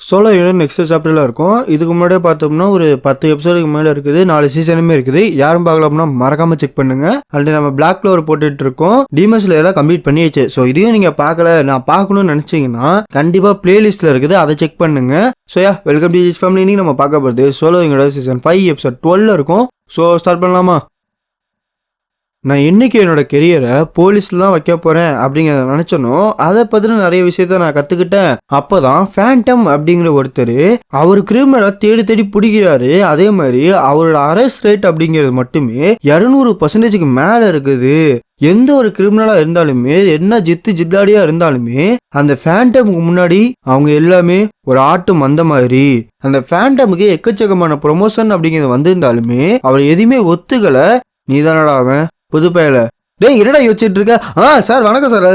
Solo unit next சாப்டர்ல இருக்கும். இதுக்கு முன்னாடியே பார்த்தோம்னா ஒரு 10 எபிசோடுக்கு மேல இருக்குது. 4 சீசனுமே இருக்குது. யாரும் பார்க்கலாம்னா மறக்காம செக் பண்ணுங்க. ஆல்ரெடி நம்ம பிளாக் க்ளோவர் போட்டுட்டு இருக்கோம். டீமன் ஸ்லேயர் எல்லாம் கம்ப்ளீட் பண்ணியாச்சு. ஸோ இதையும் நீங்க பார்க்கல, நான் பார்க்கணும்னு நினைச்சீங்கன்னா கண்டிப்பா பிளேலிஸ்ட்ல இருக்குது, அதை செக் பண்ணுங்க. So welcome to this family. இன்னைக்கு நம்ம பார்க்க போகிறது சோலோ யூனிட் சீசன் 5 எபிசோட் 12 இருக்கும். ஸோ ஸ்டார்ட் பண்ணலாமா? நான் இன்னைக்கு என்னோட கெரியரை போலீஸ்ல தான் வைக்க போறேன் அப்படிங்கிறத நினைச்சனோ, அதை பத்தின நிறைய விஷயத்த நான் கத்துக்கிட்டேன். அப்பதான் ஃபேண்டம் அப்படிங்கிற ஒருத்தர் அவர் கிரிமினலை தேடி தேடி பிடிக்கிறாரு. அதே மாதிரி அவரோட அரெஸ்ட் ரேட் அப்படிங்கிறது மட்டுமே 200% மேல இருக்குது. எந்த ஒரு கிரிமினலா இருந்தாலுமே, என்ன ஜித்தாடியா இருந்தாலுமே, அந்த ஃபேண்டமுக்கு முன்னாடி அவங்க எல்லாமே ஒரு ஆட்டு மந்த மாதிரி. அந்த ஃபேண்டமுக்கு எக்கச்சக்கமான ப்ரொமோஷன் அப்படிங்கிறது வந்திருந்தாலுமே அவர் எதுவுமே ஒத்துக்கல. நீதானடா அவன் புது பயல, டேய் என்னடா யோசிச்சுட்டு இருக்க? சார் வணக்கம் சார்.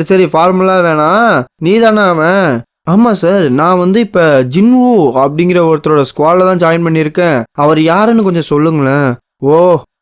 சரி ஃபார்முலா வேணாம், நீ தானே அவன்? ஆமா சார், நான் இப்ப ஜின்வு அப்படிங்கிற ஒருத்தரோட ஸ்குவாட்ல தான் ஜாயின் பண்ணியிருக்கேன். அவர் யாருன்னு கொஞ்சம் சொல்லுங்களேன். ஓ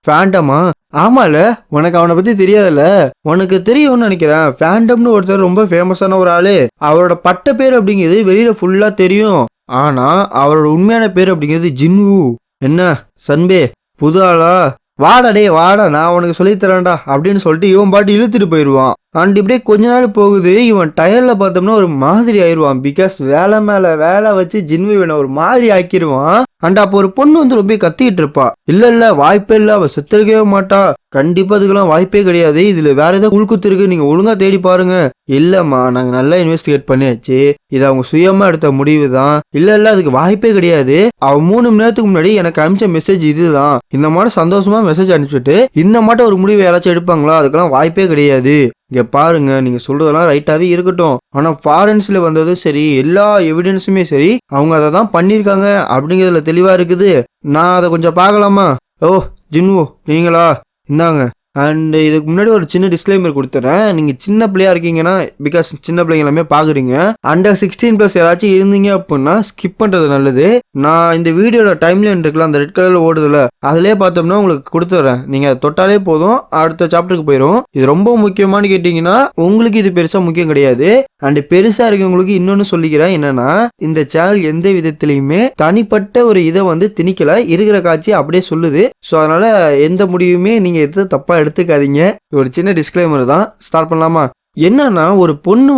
ஃபேண்டமா? ஆமால, உனக்கு அவனை பத்தி தெரியாதுல்ல? உனக்கு தெரியும்னு நினைக்கிறேன். ஃபேண்டம்னு ஒருத்தர் ரொம்ப ஃபேமஸான ஒரு ஆளு. அவரோட பட்ட பேர் அப்படிங்கிறது வெளியில ஃபுல்லா தெரியும். ஆனா அவரோட உண்மையான பேர் அப்படிங்கிறது ஜின்வு. என்ன சன்பே புது ஆளா? வாடா டே வாடா, நான் உனக்கு சொல்லித்தரேன்டா அப்படின்னு சொல்லிட்டு இவன் பாட்டு இழுத்துட்டு போயிடுவான். அண்ட் இப்படியே கொஞ்ச நாள் போகுது. இவன் டயர்ல பார்த்தோம்னா ஒரு மாதிரி ஆயிடுவான். பிகாஸ் வேலை மேல வேலை வச்சு ஜின்வு இவனை ஒரு மாதிரி ஆக்கிடுவான். அண்ட் அப்போ ஒரு பொண்ணு ரொம்ப கத்திட்டு இருப்பா. இல்ல வாய்ப்பே இல்ல, அவ செத்துருக்கவே மாட்டா, கண்டிப்பா அதுக்கெல்லாம் வாய்ப்பே கிடையாது, இதுல வேற ஏதாவது உள்குத்து இருக்கு, நீங்க ஒழுங்கா தேடி பாருங்க. இல்லம்மா, நாங்க நல்லா இன்வெஸ்டிகேட் பண்ணியாச்சு, இது அவங்க சுயமா எடுத்த முடிவு தான். இல்ல அதுக்கு வாய்ப்பே கிடையாது. அவ 3 மணி நேரத்துக்கு முன்னாடி எனக்கு அனுப்பிச்ச மெசேஜ் இதுதான். இந்த மாதிரி சந்தோஷமா மெசேஜ் அனுப்பிச்சுட்டு இந்த மாதிரி ஒரு முடிவு யாராச்சும் எடுப்பாங்களா? அதுக்கெல்லாம் வாய்ப்பே கிடையாது. இங்க பாருங்க, நீங்க சொல்றதெல்லாம் ரைட்டாவே இருக்கட்டும், ஆனா ஃபாரன்ஸ்ல வந்தது சரி, எல்லா எவிடன்ஸுமே சரி, அவங்க அதை தான் பண்ணிருக்காங்க அப்படிங்கிறதுல தெளிவா இருக்குது. நான் அதை கொஞ்சம் பார்க்கலாமா? ஓ ஜின்வு நீங்களா? இந்தாங்க. அண்ட் இதுக்கு முன்னாடி ஒரு சின்ன டிஸ்க்ளைமர் கொடுத்துறேன். நீங்க சின்ன பிள்ளையா இருக்கீங்கன்னா, பிகாஸ் சின்ன பிள்ளைங்க எல்லாமே பாக்குறீங்க, அண்டர் 16+ யாராச்சும் இருந்தீங்க அப்படின்னா ஸ்கிப் பண்றது நல்லது. நான் இந்த வீடியோட டைம்லைன் இருக்குல்ல, அந்த ரெட் கலர்ல ஓடுதுல, அதுலயே பார்த்தோம்னா உங்களுக்கு கொடுத்துட்றேன். நீங்க அதை தொட்டாலே போதும், அடுத்த சாப்டருக்கு போயிடும். இது ரொம்ப முக்கியமானு கேட்டீங்கன்னா, உங்களுக்கு இது பெருசா முக்கியம் கிடையாது. அண்ட் பெருசா இருக்கவங்களுக்கு இன்னொன்னு சொல்லிக்கிறேன், என்னன்னா இந்த சேனல் எந்த விதத்திலையுமே தனிப்பட்ட ஒரு இதை திணிக்கல, இருக்கிற காட்சி அப்படியே சொல்லுது. ஸோ அதனால எந்த முடிவுமே நீங்க எது தப்பா எடுத்துக்காதீங்க. ஒரு சின்ன டிஸ்க்ளைமர் தான். ஸ்டார்ட் பண்ணலாமா? என்னன்னா ஒரு பொண்ணு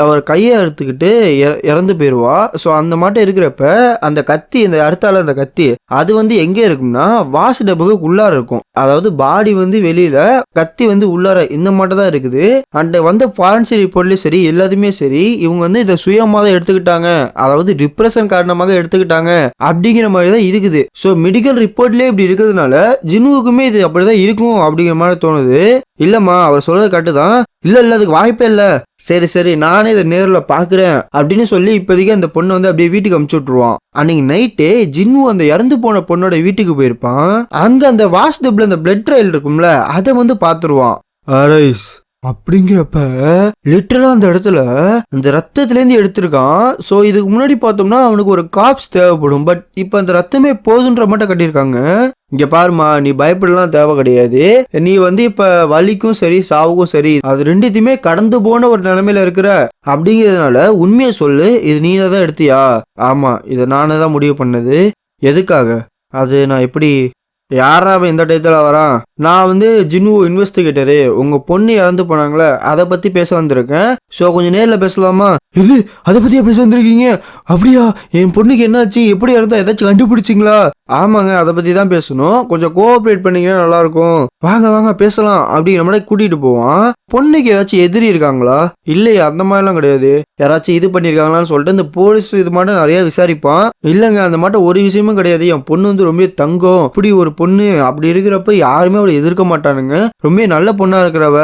அவர் கையை அறுத்துக்கிட்டு இறந்து போயிடுவா. ஸோ அந்த மாட்டம் இருக்கிறப்ப அந்த கத்தி, இந்த அறுத்தால அந்த கத்தி அது எங்கே இருக்கும்னா வாஷ் டப்புக்கு உள்ளார இருக்கும். அதாவது பாடி வெளியில, கத்தி உள்ளார, இந்த மாட்டம் தான் இருக்குது. அண்ட் ஃபாரன்சிக் ரிப்போர்ட்லயும் சரி, எல்லாத்துமே சரி, இவங்க இதை சுயமா தான் எடுத்துக்கிட்டாங்க, அதாவது டிப்ரெஷன் காரணமாக எடுத்துக்கிட்டாங்க அப்படிங்கிற மாதிரி தான் இருக்குது. ஸோ மெடிக்கல் ரிப்போர்ட்லயே இப்படி இருக்கிறதுனால ஜின்வுக்குமே இது அப்படிதான் இருக்கும் அப்படிங்கிற மாதிரி தோணுது. இல்லம்மா, அவர் சொல்றது கரெக்டு தான். இல்ல அதுக்கு வாய்ப்பே இல்ல. சரி நானே இதை நேர்ல பாக்குறேன் அப்படின்னு சொல்லி இப்போதைக்கு அந்த பொண்ணு அப்படியே வீட்டுக்கு அமுச்சு விட்டுருவான். அன்னைக்கு நைட்டே ஜின்வு அந்த இறந்து போன பொண்ணோட வீட்டுக்கு போயிருப்பான். அங்க அந்த வாஷ் டப்ல அந்த பிளட் ட்ரையல் இருக்கும்ல, அதை பாத்துருவான். அரைஸ் அப்படிங்கிறப்ப லிட்டரலா அந்த இடத்துல அந்த ரத்தத்துல இருந்து எடுத்திருக்கான். சோ இதுக்கு முன்னாடி பார்த்தோம்னா அவனுக்கு ஒரு காப்ஸ் தேவைப்படும். பட் இப்ப அந்த ரத்தமே போதுன்ற மட்டும் கட்டியிருக்காங்க. இங்க பாருமா, நீ பயப்படலாம் தேவை கிடையாது. நீ இப்ப வலிக்கும் சரி, சாவுக்கும் சரி, அது ரெண்டுத்தையுமே கடந்து போன ஒரு நிலைமையில இருக்கிற அப்படிங்கிறதுனால உண்மையை சொல்லு, இது நீ தான் எடுத்தியா? ஆமா, இதை நானே தான் முடிவு பண்ணது. எதுக்காக? அது நான் எப்படி? யாரா அவன் இந்த டயத்துல வரான்? நான் ஜின்வு இன்வெஸ்டிகேட்டரு, உங்க பொண்ணு இறந்து போனாங்களே அதை பத்தி பேச வந்திருக்கேன். ஸோ கொஞ்சம் நேரில் பேசலாமா? இது அதை பத்தியா பேச வந்திருக்கீங்க? அப்படியா? என் பொண்ணுக்கு என்னாச்சு, எப்படி இறந்தா, ஏதாச்சும் கண்டுபிடிச்சிங்களா? ஆமாங்க, அதை பத்தி தான் பேசணும், கொஞ்சம் கோஆப்ரேட் பண்ணீங்கன்னா நல்லா இருக்கும். வாங்க பேசலாம் அப்படி நம்மளே கூட்டிட்டு போவான். பொண்ணுக்கு ஏதாச்சும் எதிரி இருக்காங்களா? இல்லையா, அந்த மாதிரிலாம் கிடையாது. யாராச்சும் இது பண்ணிருக்காங்களான்னு சொல்லிட்டு இந்த போலீஸ் இது மட்டும் நிறைய விசாரிப்பான். இல்லைங்க, அந்த மட்டும் ஒரு விஷயமும் கிடையாது. என் பொண்ணு ரொம்ப தங்கம், இப்படி ஒரு பொண்ணு, அப்படி இருக்கிறப்ப யாருமே அவளை எதிர்க்க மாட்டானுங்க, ரொம்ப நல்ல பொண்ணா இருக்கிறவ.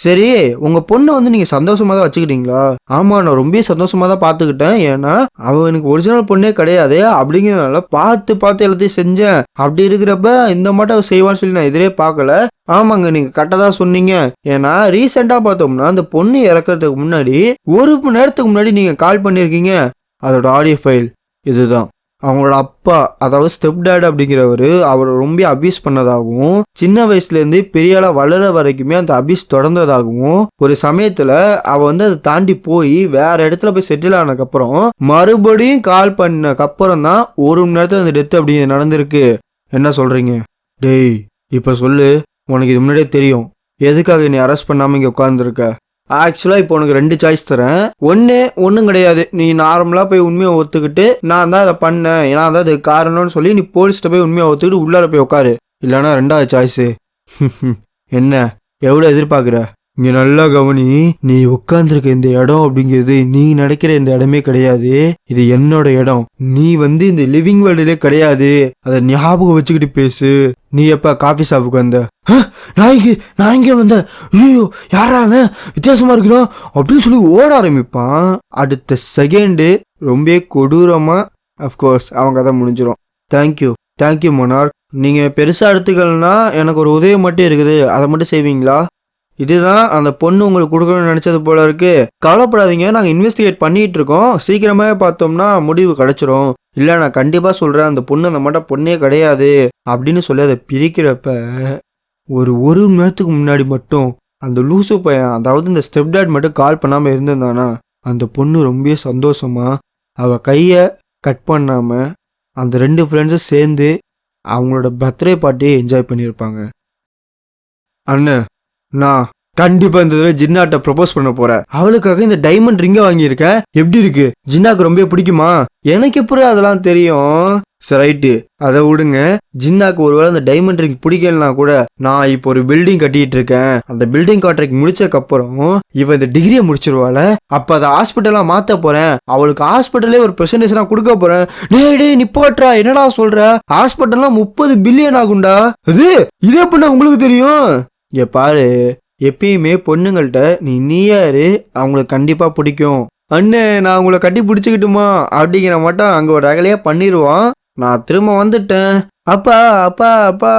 சரி, உங்க பொண்ணை நீங்க சந்தோஷமா தான் வச்சுக்கிட்டீங்களா? ஆமா, நான் ரொம்ப சந்தோஷமா தான் பாத்துக்கிட்டேன். ஏன்னா அவனுக்கு ஒரிஜினல் பொண்ணே கிடையாது அப்படிங்கிறதுனால பார்த்து எல்லாத்தையும் செஞ்சேன். அப்படி இருக்கிறப்ப இந்த மட்டும் செய்வான்னு சொல்லி நான் எதிரே பார்க்கல. ஆமாங்க, நீங்க கரெக்டா தான் சொன்னீங்க. ஏன்னா ரீசெண்டா பார்த்தோம்னா அந்த பொண்ணு இறக்கிறதுக்கு முன்னாடி 1 மணி நேரத்துக்கு முன்னாடி நீங்க கால் பண்ணிருக்கீங்க. அதோட ஆடியோ ஃபைல் இதுதான். அவங்களோட அப்பா அதாவது ஸ்டெப் டேட் அப்படிங்கிறவரு அவரை ரொம்ப அபியூஸ் பண்ணதாகவும் சின்ன வயசுலேருந்து பெரிய ஆளா வளர வரைக்குமே அந்த அபியூஸ் தொடர்ந்ததாகவும் ஒரு சமயத்துல அவ வந்து அதை தாண்டி போய் வேற இடத்துல போய் செட்டில் ஆனதுக்கப்புறம் மறுபடியும் கால் பண்ணக்கப்புறம் தான் 1 மணி நேரத்துல அந்த டெத் அப்படி நடந்திருக்கு. என்ன சொல்றீங்க? டேய் இப்ப சொல்லு, உனக்கு இது முன்னாடியே தெரியும், எதுக்காக நீ அரெஸ்ட் பண்ணாம இங்க உட்காந்துருக்க? ஆக்சுவலாக இப்போ உனக்கு 2 சாய்ஸ் தரேன். ஒன்றும் கிடையாது, நீ நார்மலாக போய் உண்மையை ஒத்துக்கிட்டு நான் தான் அதை பண்ணேன், நான் தான் அது காரணம்னு சொல்லி நீ போலீஸ்கிட்ட போய் உண்மையை ஒத்துக்கிட்டு உள்ளார போய் உட்காரு. இல்லைன்னா 2வது சாய்ஸு என்ன எவ்வளோ எதிர்பார்க்குற? இங்கே நல்லா கவனி, நீ உட்காந்துருக்க இந்த இடம் அப்படிங்கிறது நீ நடக்கிற இந்த இடமே கிடையாது, இது என்னோட இடம். நீ வந்து இந்த லிவிங் வேர்ல்டுலே கிடையாது, அதை ஞாபகம் வச்சுக்கிட்டு பேசு. நீ எப்ப காஃபி ஷாப்புக்கு வந்த? நான் இங்கே வந்தேன். ஐயோ யாரா அவன், வித்தியாசமா இருக்கிறோம் அப்படின்னு சொல்லி ஓட ஆரம்பிப்பான். அடுத்த செகண்டு ரொம்ப கொடூரமா அஃப்கோர்ஸ் அவங்க கதை முடிஞ்சிடும். Thank you monarch. நீங்கள் பெருசாக எடுத்துக்கலன்னா எனக்கு ஒரு உதவி மட்டும் இருக்குது, அதை மட்டும் செய்வீங்களா? இதுதான் அந்த பொண்ணு உங்களுக்கு கொடுக்கணும்னு நினச்சது போல இருக்கு. கவலைப்படாதீங்க, நாங்கள் இன்வெஸ்டிகேட் பண்ணிகிட்டு இருக்கோம், சீக்கிரமாகவே பார்த்தோம்னா முடிவு கிடச்சிரும். இல்லை நான் கண்டிப்பாக சொல்கிறேன், அந்த பொண்ணு அந்த மட்டும் பொண்ணே கிடையாது அப்படின்னு சொல்லி அதை பிரிக்கிறப்ப ஒரு மணி நேரத்துக்கு முன்னாடி மட்டும் அந்த லூசு பையன் அதாவது இந்த ஸ்டெப் டேட் மட்டும் கால் பண்ணாமல் இருந்திருந்தானா அந்த பொண்ணு ரொம்ப சந்தோஷமா அவள் கையை கட் பண்ணாமல் அந்த 2 ஃப்ரெண்ட்ஸும் சேர்ந்து அவங்களோட பர்த்டே பார்ட்டியை என்ஜாய் பண்ணியிருப்பாங்க. அண்ணன், நான் கண்டிப்பா இந்த தடவை ஜின்னாட்ட ப்ரப்போஸ் பண்ண போறேன். அவளுக்காக இந்த டைமண்ட் ரிங்க வாங்கியிருக்கேன். எப்படி இருக்கு? ஜின்னாக்கு ரொம்ப பிடிக்குமா? எனக்கு எப்படி அதெல்லாம் தெரியும்? ரைட்டு, அதை விடுங்க. ஜின்னாக்கு ஒருவேளை அந்த டைமண்ட் ரிங் பிடிக்கலனா கூட நான் இப்போ ஒரு பில்டிங் கட்டிட்டு இருக்கேன், அந்த பில்டிங் கான்ட்ராக்ட் முடிச்சதுக்கு அப்புறம் இவ இந்த டிகிரியை முடிச்சிருவாள். அப்ப அதை ஹாஸ்பிட்டலா மாத்த போறேன், அவளுக்கு ஹாஸ்பிட்டலே ஒரு பிரசன்டேஷனா கொடுக்க போறேன். டே நிப்பாட்றா, என்னடா சொல்ற? ஹாஸ்பிட்டல்லாம் 30 பில்லியன் ஆகும்டா. இது எப்படின்னா உங்களுக்கு தெரியும்? இங்க பாரு, எப்பயுமே பொண்ணுங்கள்ட்ட நீ யாரு அவங்களுக்கு கண்டிப்பா பிடிக்கும். அண்ணே நான் உங்களை கட்டி பிடிச்சிக்கிட்டுமா அப்படிங்கிற மட்டும் அங்க ஒரு ரகலையா பண்ணிடுவான். நான் திரும்ப வந்துட்டேன். அப்பா அப்பா அப்பா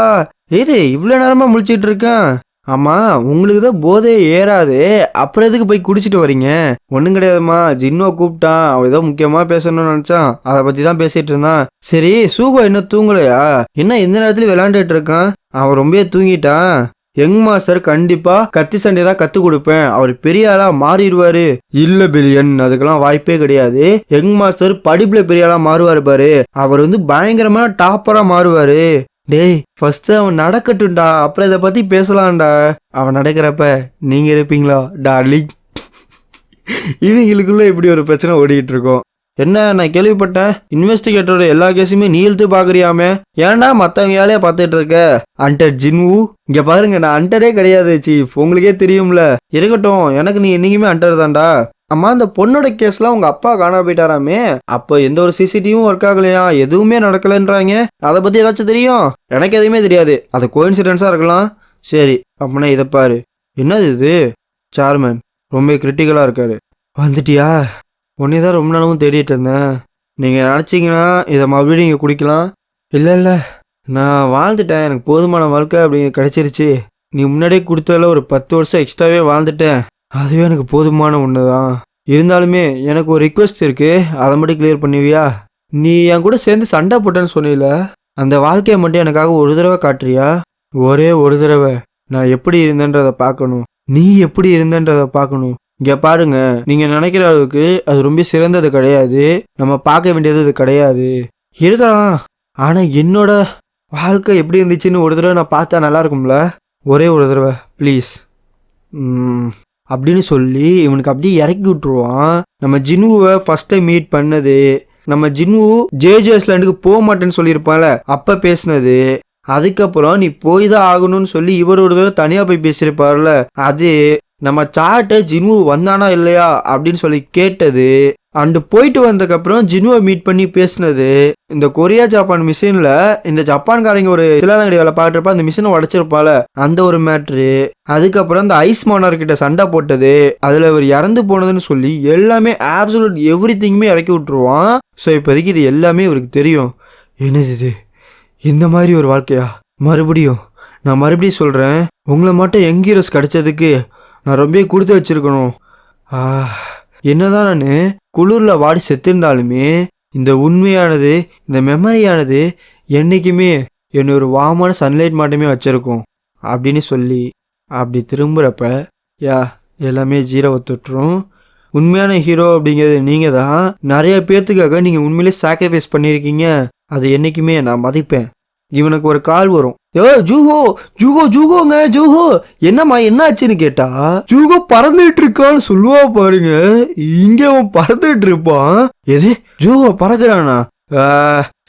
இது இவ்வளோ நேரமா முழிச்சிட்டு இருக்கேன். ஆமா, உங்களுக்கு தான் போதே ஏறாது, அப்புறம் எதுக்கு போய் குடிச்சிட்டு வரீங்க? ஒன்றும் கிடையாதுமா, ஜின்னுவை கூப்பிட்டான், அவன் ஏதோ முக்கியமா பேசணும்னு நினைச்சான், அதை பத்தி தான் பேசிட்டு இருந்தான். சரி சூகோ இன்னும் தூங்கலையா? என்ன இந்த நேரத்துல விளையாண்டுட்டு இருக்கான்? அவன் ரொம்ப தூங்கிட்டான். யங் மாஸ்டர் கண்டிப்பா கத்தி சண்டை தான் கத்து கொடுப்பேன், அவர் பெரிய ஆளா மாறிடுவாரு. இல்ல பில்லியன், அதுக்கெல்லாம் வாய்ப்பே கிடையாது. யங் மாஸ்டர் படிப்புல பெரிய ஆளா மாறுவாரு பாரு, அவர் வந்து பயங்கரமான டாப்பரா மாறுவாரு. டேய் ஃபர்ஸ்ட் அவன் நடக்கட்டும்டா, அப்புறம் இதை பத்தி பேசலாம்டா. அவன் நடக்கிறப்ப நீங்க இருப்பீங்களா டார்லிங்? இவங்களுக்குள்ள இப்படி ஒரு பிரச்சனை ஓடிட்டு இருக்கோம். என்ன நான் கேள்விப்பட்டேன், இன்வெஸ்டிகேட்டரோட எல்லா கேஸுமே நீ இழுத்து பாக்குறியாமே, ஏன்டா மத்தவங்க வேலையை பார்த்துட்டு இருக்க? அண்டர் ஜின்வு, இங்க பாருங்க நான் அண்டரே கிடையாது சீஃப், உங்களுக்கே தெரியும்ல. இருக்கட்டும், எனக்கு நீ என்னைக்குமே அண்டர் தான்டா. அம்மா அந்த பொண்ணோட கேஸ்லாம் உங்க அப்பா காணாம போயிட்டாராமே, அப்போ எந்த ஒரு சிசிடிவியும் ஒர்க் ஆகலையா, எதுவுமே நடக்கலன்றாங்க, அதை பத்தி ஏதாச்சும் தெரியும்? எனக்கு எதுவுமே தெரியாது, அது கோஇன்சிடென்ஸா இருக்கலாம். சரி அப்படின்னா இதை பாரு. என்னது இது? சேர்மன் ரொம்ப கிரிட்டிக்கலா இருக்காரு. வந்துட்டியா? உன்னே தான் ரொம்ப நாளும் தேடிட்டு இருந்தேன். நீங்கள் நினச்சிங்கன்னா இதை மறுபடியும் நீங்கள் குடிக்கலாம். இல்லை நான் வாழ்ந்துட்டேன், எனக்கு போதுமான வாழ்க்கை அப்படி கிடைச்சிருச்சு. நீ முன்னாடியே கொடுத்ததில் ஒரு 10 வருஷம் எக்ஸ்ட்ராவே வாழ்ந்துட்டேன், அதுவே எனக்கு போதுமான ஒன்று தான். இருந்தாலுமே எனக்கு ஒரு ரிக்வெஸ்ட் இருக்குது, அதை மட்டும் கிளியர் பண்ணுவியா? நீ என் கூட சேர்ந்து சண்டை போட்டேன்னு சொன்னில, அந்த வாழ்க்கையை மட்டும் எனக்காக ஒரு தடவை காட்டுறியா? ஒரே ஒரு தடவை. நான் எப்படி இருந்தேன்றதை பார்க்கணும், நீ எப்படி இருந்தேன்றதை பார்க்கணும். இங்கே பாருங்க, நீங்கள் நினைக்கிற அளவுக்கு அது ரொம்ப சிறந்தது கிடையாது, நம்ம பார்க்க வேண்டியது அது கிடையாது. இருக்கலாம், ஆனால் என்னோட வாழ்க்கை எப்படி இருந்துச்சுன்னு ஒரு தடவை நான் பார்த்தா நல்லா இருக்கும்ல, ஒரே ஒரு தடவை ப்ளீஸ் அப்படின்னு சொல்லி இவனுக்கு அப்படியே இறக்கி விட்டுருவான். நம்ம ஜின்னுவை ஃபர்ஸ்ட் டைம் மீட் பண்ணது, நம்ம ஜின்னு ஜேஜேஸ்லேண்டுக்கு போக மாட்டேன்னு சொல்லியிருப்பான்ல அப்போ பேசினது, அதுக்கப்புறம் நீ போய் தான் ஆகணும்னு சொல்லி இவர் ஒரு தடவை தனியாக போய் பேசியிருப்பார்ல அது, நம்ம சாட்டை ஜின்னு வந்தானா இல்லையா அப்படின்னு சொல்லி கேட்டது, அண்டு போயிட்டு வந்ததுக்கப்புறம் ஜின்னுவை மீட் பண்ணி பேசினது, இந்த கொரியா ஜப்பான் மிஷினில் இந்த ஜப்பான்காரங்க ஒரு சிலாங்கடி வேலை பார்த்துருப்பா, அந்த மிஷினை உடச்சிருப்பால அந்த ஒரு மேட்ரு, அதுக்கப்புறம் இந்த ஐஸ் மானர்கிட்ட சண்டை போட்டது, அதில் இவர் இறந்து போனதுன்னு சொல்லி எல்லாமே ஆப்சல்யூட் எவ்ரி திங்குமே இறக்கி விட்டுருவான். ஸோ இப்போதைக்கு இது எல்லாமே இவருக்கு தெரியும். என்னது இது, இந்த மாதிரி ஒரு வாழ்க்கையா? நான் மறுபடியும் சொல்கிறேன், உங்களை மட்டும் யங் ஹீரோஸ் கிடைச்சதுக்கு நான் ரொம்ப கொடுத்து வச்சிருக்கணும். என்னதான் நான் குளிரில் வாடி செத்திருந்தாலுமே இந்த உண்மையானது, இந்த மெமரியானது என்னைக்குமே என்ன ஒரு வார்மான சன்லைட் மட்டுமே வச்சிருக்கும் அப்படின்னு சொல்லி அப்படி திரும்புகிறப்ப யா எல்லாமே ஜீரோவை தொட்டுரும். உண்மையான ஹீரோ அப்படிங்கிறது நீங்கள் தான். நிறைய பேர்த்துக்காக நீங்கள் உண்மையிலே சாக்ரிஃபைஸ் பண்ணியிருக்கீங்க. அதை என்றைக்குமே நான் மதிப்பேன். இவனுக்கு ஒரு கால் வரும். ஜூஹோ ஜூஹோ ஜூஹோங்க ஜூஹோ என்னம்மா என்ன ஆச்சுன்னு கேட்டா ஜூஹோ பறந்துட்டு இருக்கான்னு சொல்லுவா பாருங்க. இங்க அவன் பறந்துட்டு இருப்பான். எது ஜூஹோ பறக்குறானா?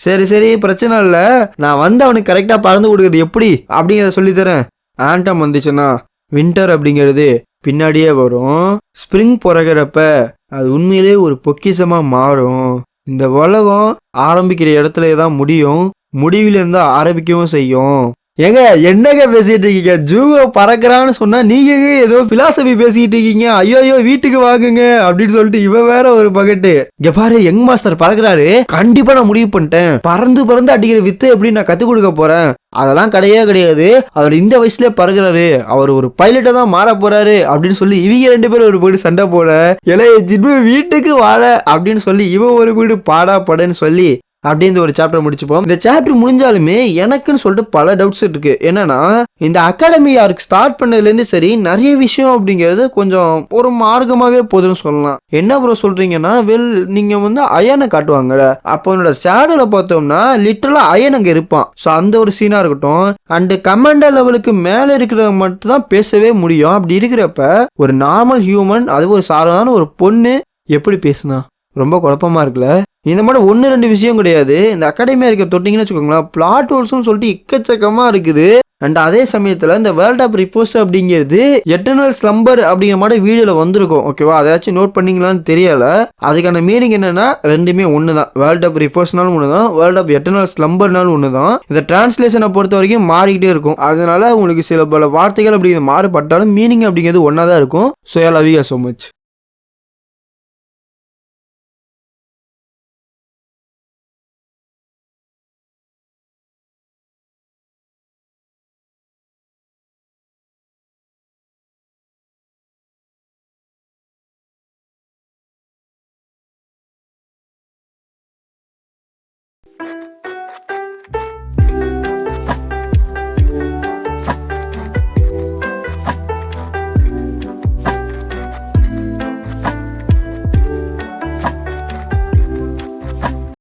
சரி சரி பிரச்சனை இல்லை, நான் வந்து அவனுக்கு கரெக்டாக பறந்து கொடுக்குறது எப்படி அப்படிங்கிறத சொல்லித்தரேன். ஆண்டம் வந்துச்சுன்னா வின்டர் அப்படிங்கிறது பின்னாடியே வரும். ஸ்ப்ரிங் பிறகுறப்ப அது உண்மையிலே ஒரு பொக்கிஷமா மாறும். இந்த உலகம் ஆரம்பிக்கிற இடத்துல தான் முடியும், முடிவில் இருந்தா ஆரம்பிக்கவும் செய்யும். ஏங்க என்னங்க பேசிட்டு இருக்கீங்க? ஜூஹோ பறக்குறான்னு சொன்னா நீங்க ஏதோ பிலாசபி பேசிட்டு இருக்கீங்க. ஐயோ வீட்டுக்கு வாங்குங்க அப்படின்னு சொல்லிட்டு இவ வேற ஒரு பகட்டு. இங்க பாரு யங் மாஸ்டர் பறக்குறாரு, கண்டிப்பா நான் முடிவு பண்ணிட்டேன். பறந்து பறந்து அடிக்கிற வித்து எப்படி நான் கத்து கொடுக்க போறேன். அதெல்லாம் கிடையாது. அவர் இந்த வயசுல பறக்குறாரு, அவர் ஒரு பைலட்டா தான் மாற போறாரு அப்படின்னு சொல்லி இவங்க 2 பேரும் ஒரு வீடு சண்டை போட, இளைய ஜிப்பு வீட்டுக்கு வாழ அப்படின்னு சொல்லி இவன் ஒரு வீடு பாடா படன்னு சொல்லி அப்படின்னு ஒரு சாப்டர் முடிச்சுப்போம். இந்த சாப்டர் முடிஞ்சாலுமே எனக்குன்னு சொல்லிட்டு பல டவுட்ஸ் இருக்கு. என்னன்னா இந்த அகாடமி ஆர்க் ஸ்டார்ட் பண்ணதுலேருந்து சரி நிறைய விஷயம் அப்படிங்கிறது கொஞ்சம் ஒரு மார்க்கமாவே போதுன்னு சொல்லலாம். என்ன ப்ரோ சொல்றீங்கன்னா, நீங்க வந்து அயனை காட்டுவாங்கல்ல, அப்போ என்னோட ஷேடோல பார்த்தோம்னா லிட்டரலா அயன் அங்க இருப்பான். ஸோ அந்த ஒரு சீனா இருக்கட்டும், அண்ட் கமாண்டர் லெவலுக்கு மேல இருக்கிறத மட்டும் தான் பேசவே முடியும். அப்படி இருக்கிறப்ப ஒரு நார்மல் ஹியூமன், அது ஒரு சாதாரண ஒரு பொண்ணு எப்படி பேசுனா? ரொம்ப குழப்பமா இருக்குல்ல. இந்த மாதிரி 1-2 விஷயம் கிடையாது. இந்த அகாடமியா இருக்க தொட்டிங்கன்னு வச்சுக்கோங்களேன், பிளாட் ஹோல்ஸ்னு சொல்லிட்டு எக்கச்சக்கமா இருக்குது. அண்ட் அதே சமயத்தில் இந்த வேர்ல்ட் ஆஃப் ரிப்போஸ் அப்படிங்கிறது எட்டர்னல் ஸ்லம்பர் அப்படிங்கிற மாதிரி வீடியோல வந்திருக்கும். ஓகேவா, அதாச்சும் நோட் பண்ணீங்களான்னு தெரியல. அதுக்கான மீனிங் என்னன்னா ரெண்டுமே ஒன்று தான். வேர்ல்ட் ஆஃப் ரிப்போஸ்னாலும் ஒன்று தான், வேர்ல்ட் ஆஃப் எட்டர்னல் ஸ்லம்பர்னாலும் ஒன்று தான். இந்த டிரான்ஸ்லேஷனை பொறுத்த வரைக்கும் மாறிக்கிட்டே இருக்கும். அதனால உங்களுக்கு சில பல வார்த்தைகள் அப்படிங்கிறது மாறுபட்டாலும் மீனிங் அப்படிங்கிறது ஒன்றா தான் இருக்கும். So I love you so much.